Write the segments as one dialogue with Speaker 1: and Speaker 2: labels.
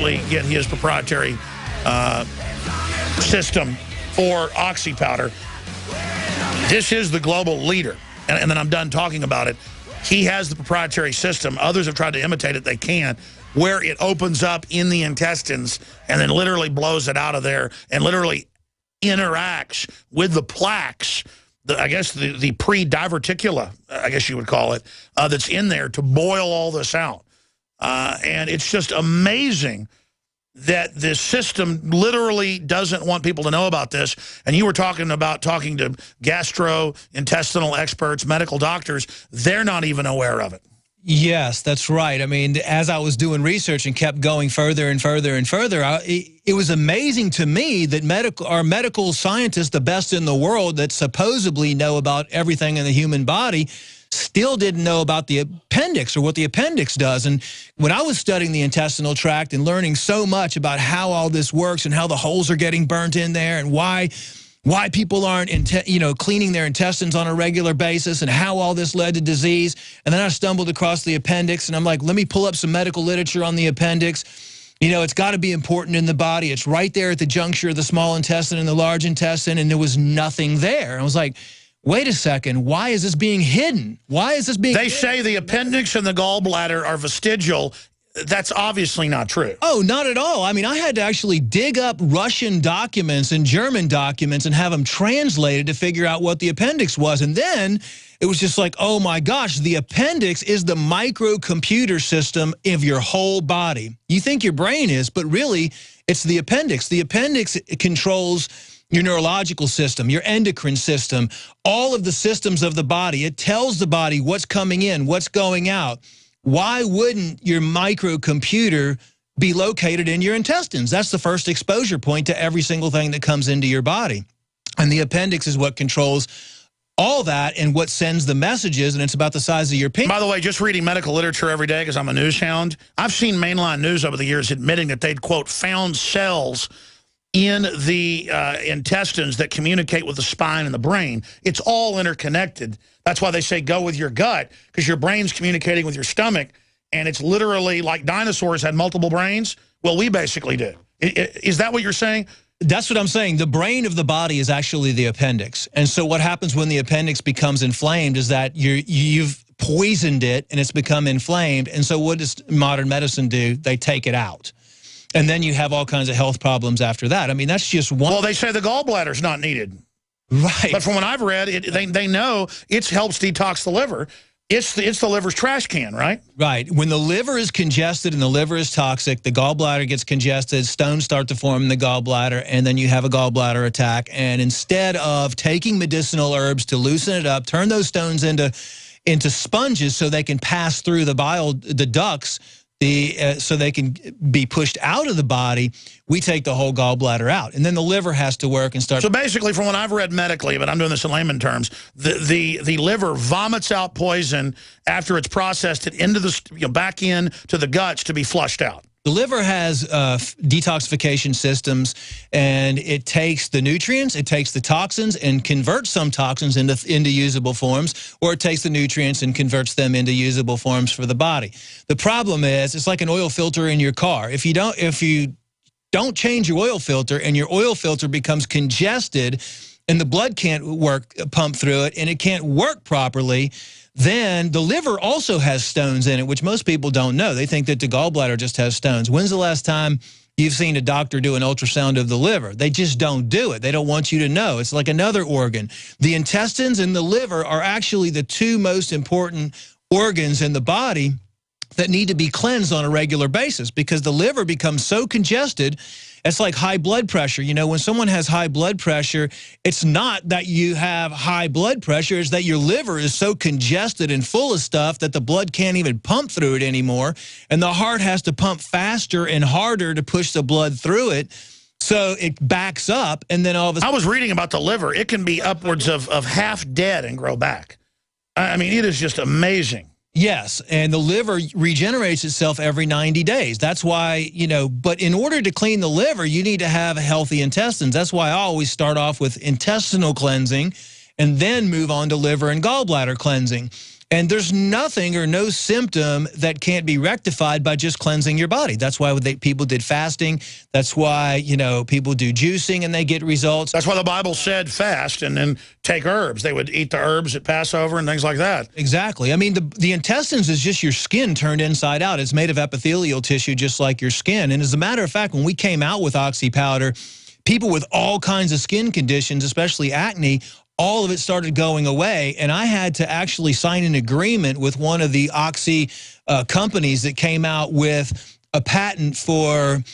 Speaker 1: desperately get his proprietary system for oxy powder. This is the global leader. And then I'm done talking about it. He has the proprietary system. Others have tried to imitate it. They can't. Where it opens up in the intestines and then literally blows it out of there and literally interacts with the plaques, I guess the pre-diverticula, I guess you would call it, that's in there to boil all this out. And it's just amazing that this system literally doesn't want people to know about this. And you were talking about talking to gastrointestinal experts, medical doctors. They're not even aware of it.
Speaker 2: Yes, that's right. I mean, as I was doing research and kept going further and further and further, it was amazing to me that our medical scientists, the best in the world that supposedly know about everything in the human body, still didn't know about the appendix or what the appendix does. And when I was studying the intestinal tract and learning so much about how all this works and how the holes are getting burnt in there and why people aren't cleaning their intestines on a regular basis and how all this led to disease, and then I stumbled across the appendix and I'm like, let me pull up some medical literature on the appendix. You know, it's got to be important in the body. It's right there at the juncture of the small intestine and the large intestine, and there was nothing there. I was like, wait a second, why is this being hidden? Why is this being hidden?
Speaker 1: They say the appendix and the gallbladder are vestigial. That's obviously not true.
Speaker 2: Oh, not at all. I mean, I had to actually dig up Russian documents and German documents and have them translated to figure out what the appendix was. And then it was just like, oh my gosh, the appendix is the microcomputer system of your whole body. You think your brain is, but really it's the appendix. The appendix controls your neurological system, your endocrine system, all of the systems of the body. It tells the body what's coming in, what's going out. Why wouldn't your microcomputer be located in your intestines? That's the first exposure point to every single thing that comes into your body. And the appendix is what controls all that and what sends the messages, and it's about the size of your penis.
Speaker 1: By the way, just reading medical literature every day because I'm a news hound, I've seen mainline news over the years admitting that they'd, quote, found cells in the intestines that communicate with the spine and the brain. It's all interconnected. That's why they say go with your gut, because your brain's communicating with your stomach, and it's literally like dinosaurs had multiple brains. Well, we basically do. Is that what you're saying?
Speaker 2: That's what I'm saying. The brain of the body is actually the appendix. And so what happens when the appendix becomes inflamed is that you've poisoned it and it's become inflamed. And so what does modern medicine do? They take it out. And then you have all kinds of health problems after that. I mean, that's just one.
Speaker 1: Well, they say the gallbladder's not needed.
Speaker 2: Right.
Speaker 1: But from what I've read, they know it helps detox the liver. It's the liver's trash can, right?
Speaker 2: Right. When the liver is congested and the liver is toxic, the gallbladder gets congested, stones start to form in the gallbladder, and then you have a gallbladder attack. And instead of taking medicinal herbs to loosen it up, turn those stones into sponges so they can pass through the ducts, so they can be pushed out of the body, we take the whole gallbladder out. And then the liver has to work and start.
Speaker 1: So basically, from what I've read medically, but I'm doing this in layman terms, the liver vomits out poison after it's processed it into the back into the guts to be flushed out.
Speaker 2: The liver has detoxification systems, and it takes the nutrients, it takes the toxins, and converts some toxins into usable forms, or it takes the nutrients and converts them into usable forms for the body. The problem is, it's like an oil filter in your car. If you don't change your oil filter, and your oil filter becomes congested, and the blood can't pump through it, and it can't work properly, then the liver also has stones in it, which most people don't know. They think that the gallbladder just has stones. When's the last time you've seen a doctor do an ultrasound of the liver? They just don't do it. They don't want you to know. It's like another organ. The intestines and the liver are actually the two most important organs in the body that need to be cleansed on a regular basis, because the liver becomes so congested. It's like high blood pressure. You know, when someone has high blood pressure, it's not that you have high blood pressure, it's that your liver is so congested and full of stuff that the blood can't even pump through it anymore, and the heart has to pump faster and harder to push the blood through it, so it backs up, and then all of a sudden...
Speaker 1: I was reading about the liver. It can be upwards of half dead and grow back. I mean, it is just amazing.
Speaker 2: Yes, and the liver regenerates itself every 90 days. That's why, but in order to clean the liver, you need to have healthy intestines. That's why I always start off with intestinal cleansing and then move on to liver and gallbladder cleansing. And there's nothing or no symptom that can't be rectified by just cleansing your body. That's why people did fasting. That's why, you know, people do juicing and they get results.
Speaker 1: That's why the Bible said fast and then take herbs. They would eat the herbs at Passover and things like that.
Speaker 2: Exactly. I mean, the intestines is just your skin turned inside out. It's made of epithelial tissue just like your skin. And as a matter of fact, when we came out with Oxy powder, people with all kinds of skin conditions, especially acne, all of it started going away, and I had to actually sign an agreement with one of the Oxy companies that came out with a patent for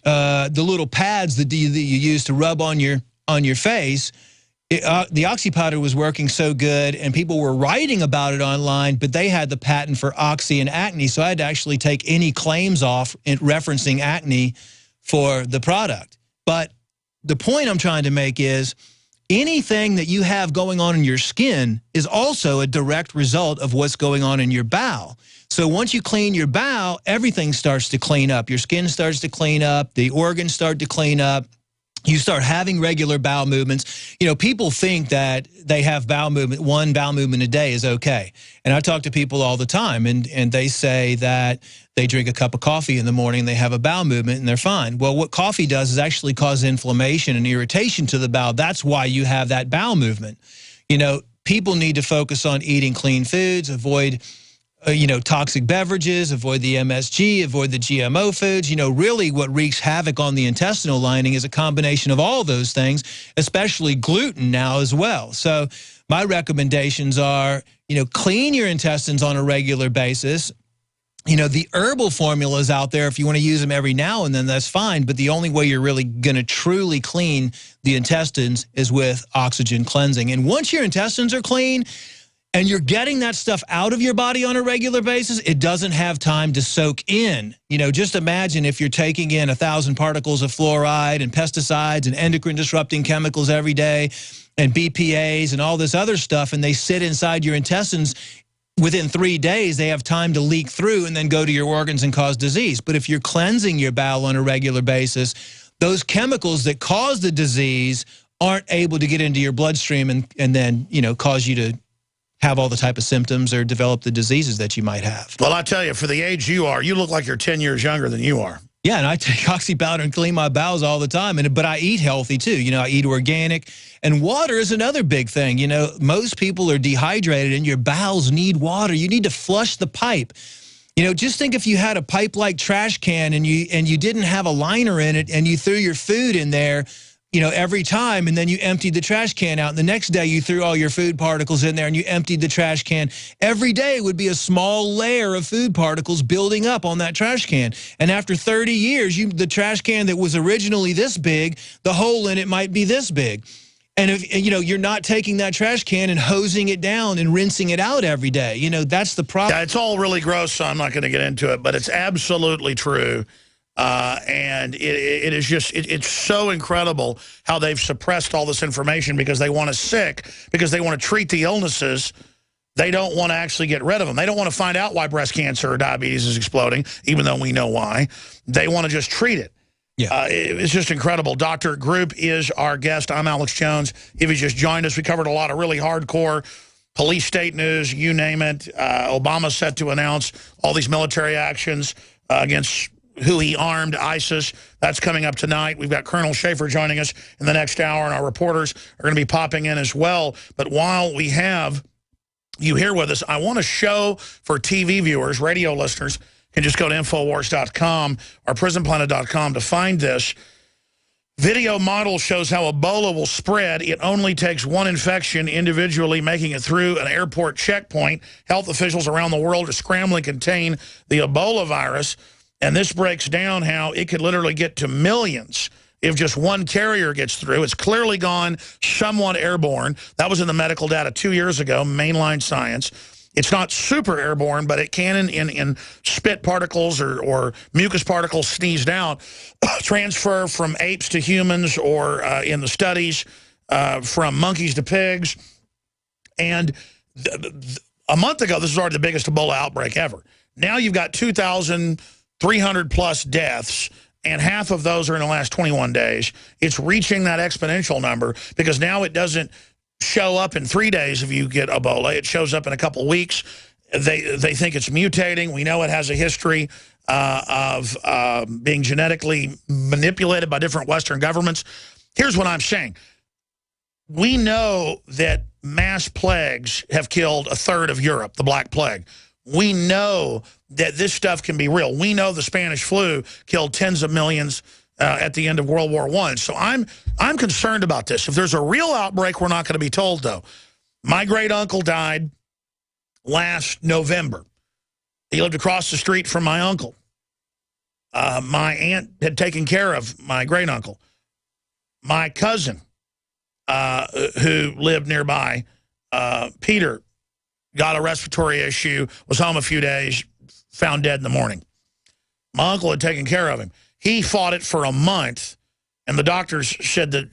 Speaker 2: the little pads that you use to rub on your face. The Oxy powder was working so good, and people were writing about it online, but they had the patent for Oxy and acne, so I had to actually take any claims off in referencing acne for the product. But the point I'm trying to make is, anything that you have going on in your skin is also a direct result of what's going on in your bowel. So once you clean your bowel, everything starts to clean up. Your skin starts to clean up. The organs start to clean up. You start having regular bowel movements. You know, people think that they have bowel movement, one bowel movement a day is okay. And I talk to people all the time, and they say that they drink a cup of coffee in the morning, they have a bowel movement, and they're fine. Well, what coffee does is actually cause inflammation and irritation to the bowel. That's why you have that bowel movement. You know, people need to focus on eating clean foods, avoid you know, toxic beverages, avoid the MSG, avoid the GMO foods. You know, really what wreaks havoc on the intestinal lining is a combination of all those things, especially gluten now as well. So my recommendations are, you know, clean your intestines on a regular basis. You know, the herbal formulas out there, if you want to use them every now and then, that's fine. But the only way you're really going to truly clean the intestines is with oxygen cleansing. And once your intestines are clean, and you're getting that stuff out of your body on a regular basis, it doesn't have time to soak in. You know, just imagine if you're taking in 1,000 particles of fluoride and pesticides and endocrine disrupting chemicals every day and BPAs and all this other stuff, and they sit inside your intestines. Within 3 days, they have time to leak through and then go to your organs and cause disease. But if you're cleansing your bowel on a regular basis, those chemicals that cause the disease aren't able to get into your bloodstream and then, you know, cause you to have all the type of symptoms or develop the diseases that you might have.
Speaker 1: Well, I tell you, for the age you are, you look like you're 10 years younger than you are.
Speaker 2: Yeah, and I take Oxy powder and clean my bowels all the time, but I eat healthy too. You know, I eat organic, and water is another big thing. You know, most people are dehydrated, and your bowels need water. You need to flush the pipe. You know, just think if you had a pipe-like trash can and you didn't have a liner in it, and you threw your food in there, you know, every time, and then you emptied the trash can out. And the next day you threw all your food particles in there and you emptied the trash can. Every day would be a small layer of food particles building up on that trash can. And after 30 years, the trash can that was originally this big, the hole in it might be this big. And if, you know, you're not taking that trash can and hosing it down and rinsing it out every day, you know, that's the problem.
Speaker 1: Yeah, it's all really gross, so I'm not going to get into it, but it's absolutely true. And it is just, it's so incredible how they've suppressed all this information because they want us sick, because they want to treat the illnesses. They don't want to actually get rid of them. They don't want to find out why breast cancer or diabetes is exploding, even though we know why. They want to just treat it. Yeah, it's just incredible. Dr. Group is our guest. I'm Alex Jones. If you just joined us, we covered a lot of really hardcore police state news, you name it. Obama's set to announce all these military actions against who he armed, ISIS. That's coming up tonight. We've got Colonel Schaefer joining us in the next hour, and our reporters are going to be popping in as well. But while we have you here with us, I want to show for TV viewers, radio listeners, can just go to Infowars.com or PrisonPlanet.com to find this. Video model shows how Ebola will spread. It only takes one infection individually making it through an airport checkpoint. Health officials around the world are scrambling to contain the Ebola virus. And this breaks down how it could literally get to millions if just one carrier gets through. It's clearly gone somewhat airborne. That was in the medical data 2 years ago, mainline science. It's not super airborne, but it can, in spit particles or mucus particles sneezed out, transfer from apes to humans, or in the studies, from monkeys to pigs. And a month ago, this was already the biggest Ebola outbreak ever. Now you've got 2,300 plus deaths, and half of those are in the last 21 days. It's reaching that exponential number because now it doesn't show up in 3 days if you get Ebola. It shows up in a couple weeks, They think it's mutating. We know it has a history of being genetically manipulated by different Western governments. Here's what I'm saying. We know that mass plagues have killed a third of Europe, the Black Plague. We know that this stuff can be real. We know the Spanish flu killed tens of millions at the end of World War I. So I'm concerned about this. If there's a real outbreak, we're not going to be told, though. My great-uncle died last November. He lived across the street from my uncle. My aunt had taken care of my great-uncle. My cousin, who lived nearby, Peter, got a respiratory issue, was home a few days, found dead in the morning. My uncle had taken care of him. He fought it for a month, and the doctors said that